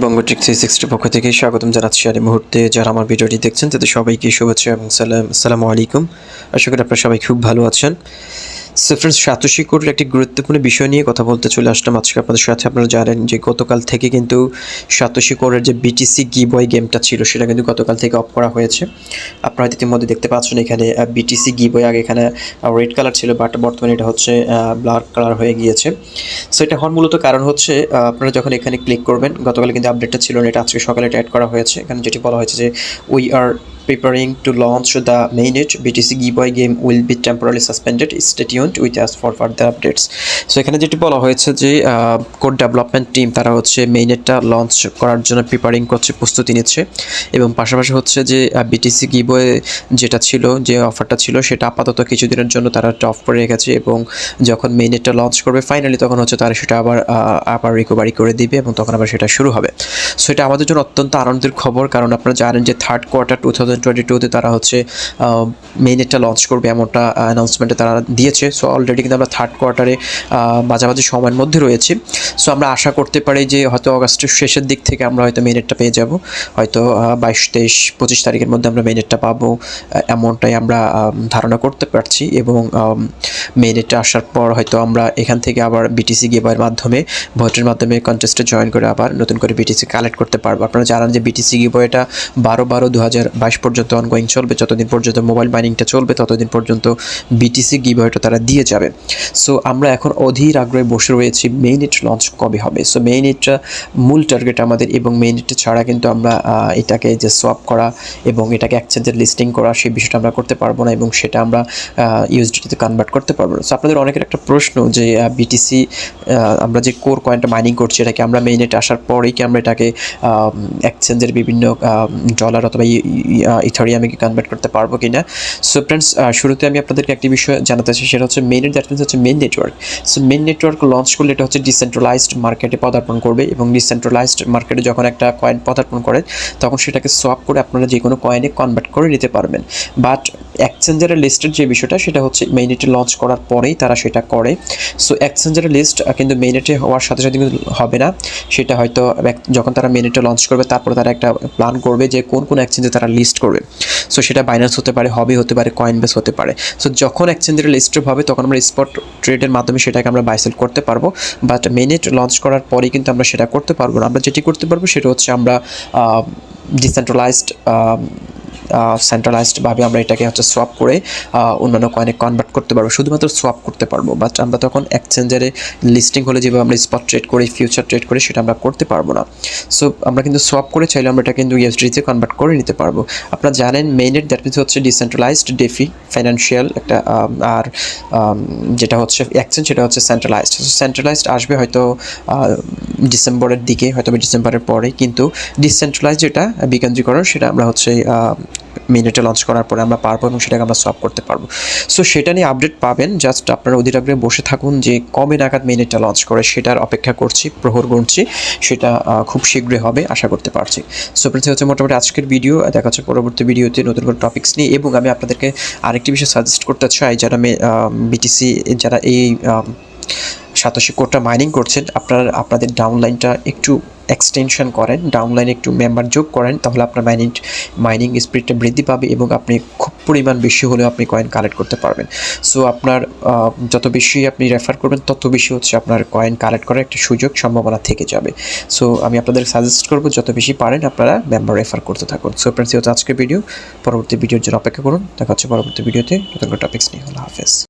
বঙ্গট্রিক 360 পক্ষ থেকে স্বাগতম জানাচ্ছি। আর এই মুহূর্তে যারা আমার ভিডিওটি দেখছেন তাদের সবাইকে শুভেচ্ছা এবং আসসালামু আলাইকুম। আশা করি আপনারা সবাই খুব ভালো আছেন। সো ফ্রেন্ডস, সাতোশি কোডের একটি গুরুত্বপূর্ণ বিষয় নিয়ে কথা বলতে চলে আসলাম আজকে আপনাদের সাথে। আপনারা জানেন যে গতকাল থেকে কিন্তু সাতোশি কোডের যে বিটিসি গিভওয়ে গেমটা ছিল সেটা কিন্তু গতকাল থেকে অফ করা হয়েছে। আপনারা ইতিমধ্যে দেখতে পাচ্ছেন এখানে বিটিসি গিভওয়ে, আগে এখানে রেড কালার ছিল বাট বর্তমানে এটা হচ্ছে ব্ল্যাক কালার হয়ে গিয়েছে। সো এটা হওয়ার মূলত কারণ হচ্ছে আপনারা যখন এখানে ক্লিক করবেন, গতকাল কিন্তু আপডেটটা ছিল না, এটা আজকে সকালে এটা অ্যাড করা হয়েছে। এখানে যেটি বলা হয়েছে যে we are preparing to launch the mainnet BTC giveaway game will be temporarily suspended. Stay tuned with us for further updates. So এখানে যেটি বলা হয়েছে যে কোড ডেভেলপমেন্ট টিম তারা হচ্ছে মেইনেটটা লঞ্চ করার জন্য প্রিপারিং করছে, প্রস্তুতি নিচ্ছে, এবং পাশাপাশি হচ্ছে যে BTC giveaway যেটা ছিল, যে অফারটা ছিল, সেটা আপাতত কিছুদিনের জন্য তারা অফ করে রেখেছে, এবং যখন মেইনেটটা লঞ্চ করবে ফাইনালি তখন হচ্ছে তারা সেটা আবার রিকভারি করে দিবে এবং তখন আবার সেটা শুরু হবে। সো এটা আমাদের জন্য অত্যন্ত আনন্দের খবর, কারণ আপনারা জানেন যে থার্ড কোয়ার্টার 2022-তে তারা হচ্ছে মেইনেটটা লঞ্চ করবে এমনটা অ্যানাউন্সমেন্টে তারা দিয়েছে। সো অলরেডি কিন্তু আমরা থার্ড কোয়ার্টারে মাঝামাঝি সময়ের মধ্যে রয়েছি। সো আমরা আশা করতে পারি যে হয়তো অগাস্টের শেষের দিক থেকে আমরা হয়তো মেইনেটটা পেয়ে যাব, হয়তো 22, 23, 25 তারিখের মধ্যে আমরা মেইনেটটা পাবো, এমনটাই আমরা ধারণা করতে পারছি। এবং মেইনেটটা আসার পর হয়তো আমরা এখান থেকে আবার বিটিসি গিভওয়ের মাধ্যমে, ভোটের মাধ্যমে কন্টেস্টে জয়েন করে আবার নতুন করে বিটিসি কালেক্ট করতে পারবো। আপনারা জানেন যে বিটিসি গিভওয়েটা 12/12/2022 পর্যন্ত অনগোয়িং চলবে। যতদিন পর্যন্ত মোবাইল মাইনিংটা চলবে ততদিন পর্যন্ত বিটিসি গিভওয়েটা তারা দিয়ে যাবে। সো আমরা এখন অধীর আগ্রহে বসে রয়েছি মেইনেট লঞ্চ কবে হবে। সো মেইনেটটা মূল টার্গেট আমাদের, এবং মেইনেট ছাড়া কিন্তু আমরা এটাকে যে সোয়াপ করা এবং এটাকে এক্সচেঞ্জের লিস্টিং করা সেই বিষয়টা আমরা করতে পারবো না, এবং সেটা আমরা ইউএসডিটিতে কনভার্ট করতে পারবো না। সো আপনাদের অনেকের একটা প্রশ্ন যে বিটিসি আমরা যে কোর কয়েনটা মাইনিং করছি এটাকে আমরা মেইনেট আসার পরেই কি আমরা এটাকে এক্সচেঞ্জের বিভিন্ন ডলার অথবা ইথারিয়ামে কি কনভার্ট করতে পারবো কিনা। সো ফ্রেন্ডস, শুরুতে আমি আপনাদেরকে একটি বিষয় জানাতে চাই, সেটা হচ্ছে মেইনেট, দ্যাট মিনস হচ্ছে main network. So main network launch করলে এটা হচ্ছে ডিসেন্ট্রালাইজড মার্কেটে পদার্পণ করবে, এবং ডিসেন্ট্রালাইজড মার্কেটে যখন একটা কয়েন পদার্পণ করে তখন সেটাকে সোয়াপ করে আপনারা যে কোনো কয়েনে কনভার্ট করে নিতে পারবেন। বাট এক্সচেঞ্জারের লিস্টের যে বিষয়টা সেটা হচ্ছে মেইনেটে লঞ্চ করার পরেই তারা সেটা করে। সো এক্সচেঞ্জারের লিস্ট কিন্তু মেইনেটে হওয়ার সাথে সাথে কিন্তু হবে না, সেটা হয়তো যখন তারা মেইনেটে লঞ্চ করবে তারপরে তারা একটা প্ল্যান করবে যে কোন কোন এক্সচেঞ্জে তারা লিস্ট করবে। সো সেটা বাইন্যান্স হতে পারে, হতে পারে, কয়েনবেস হতে পারে। সো যখন এক্সচেঞ্জের লিস্ট হবে তখন আমরা স্পট ট্রেডের মাধ্যমে সেটাকে আমরা বাই সেল করতে পারবো। বাট মেইনেট লঞ্চ করার পরেই কিন্তু আমরা সেটা করতে পারবো না। আমরা যেটি করতে পারবো সেটা হচ্ছে আমরা সেন্ট্রালাইজডভাবে আমরা এটাকে হচ্ছে সোয়াপ করে অন্যান্য কয়েনে কনভার্ট করতে পারবো, শুধুমাত্র সোয়াপ করতে পারবো। বাট আমরা তখন এক্সচেঞ্জারে লিস্টিং হলে যেভাবে আমরা স্পট ট্রেড করি, ফিউচার ট্রেড করি, সেটা আমরা করতে পারবো না। সো আমরা কিন্তু সোয়াপ করে চাইলে আমরা এটা কিন্তু ইউএসডিতে কনভার্ট করে নিতে পারবো। আপনারা জানেন মেইনেট দ্যাট মিনস হচ্ছে ডিসেন্ট্রালাইজড ডেফি ফাইন্যান্সিয়াল একটা, আর যেটা হচ্ছে এক্সচেঞ্জ সেটা হচ্ছে সেন্ট্রালাইজড। সেন্ট্রালাইজড আসবে হয়তো ডিসেম্বরের দিকে, হয়তো ডিসেম্বরের পরে, কিন্তু ডিসেন্ট্রালাইজড যেটা বিকেন্দ্রীকরণ সেটা আমরা হচ্ছে মেইনেটে লঞ্চ করার পরে আমরা পারবো এবং সেটাকে আমরা সলভ করতে পারবো। সো সেটা নিয়ে আপডেট পাবেন, জাস্ট আপনারা অধীর আগ্রহে বসে থাকুন যে কবে নাগাদ মেইনেটটা লঞ্চ করে, সেটার অপেক্ষা করছি, প্রহর গুনছি, সেটা খুব শীঘ্রই হবে আশা করতে পারছি। সো ফ্রেন্ডস, হচ্ছে মোটামুটি আজকের ভিডিও, দেখা হচ্ছে পরবর্তী ভিডিওতে নতুন করে টপিক্স নিয়ে। এবং আমি আপনাদেরকে আরেকটি বিষয় সাজেস্ট করতে চাই, যারা বিটিসি যারা এই সাতোশি কোডটা মাইনিং করছেন, আপনাদের ডাউনলাইনটা একটু এক্সটেনশন করেন, ডাউনলাইনে একটু মেম্বার যোগ করেন, তাহলে আপনার মাইনিং স্পিডটা বৃদ্ধি পাবে এবং আপনি খুব পরিমাণ বেশি হলেও আপনি কয়েন কালেক্ট করতে পারবেন। সো আপনার যত বেশি আপনি রেফার করবেন তত বেশি হচ্ছে আপনার কয়েন কালেক্ট করার একটা সুযোগ সম্ভাবনা থেকে যাবে। সো আমি আপনাদের সাজেস্ট করবো যত বেশি পারেন আপনারা মেম্বার রেফার করতে থাকুন। সো ফ্রেন্ডস, হচ্ছে আজকের ভিডিও, পরবর্তী ভিডিওর জন্য অপেক্ষা করুন। দেখা হচ্ছে পরবর্তী ভিডিওতে নতুন টপিক্স নিয়ে। আল্লাহ হাফেজ।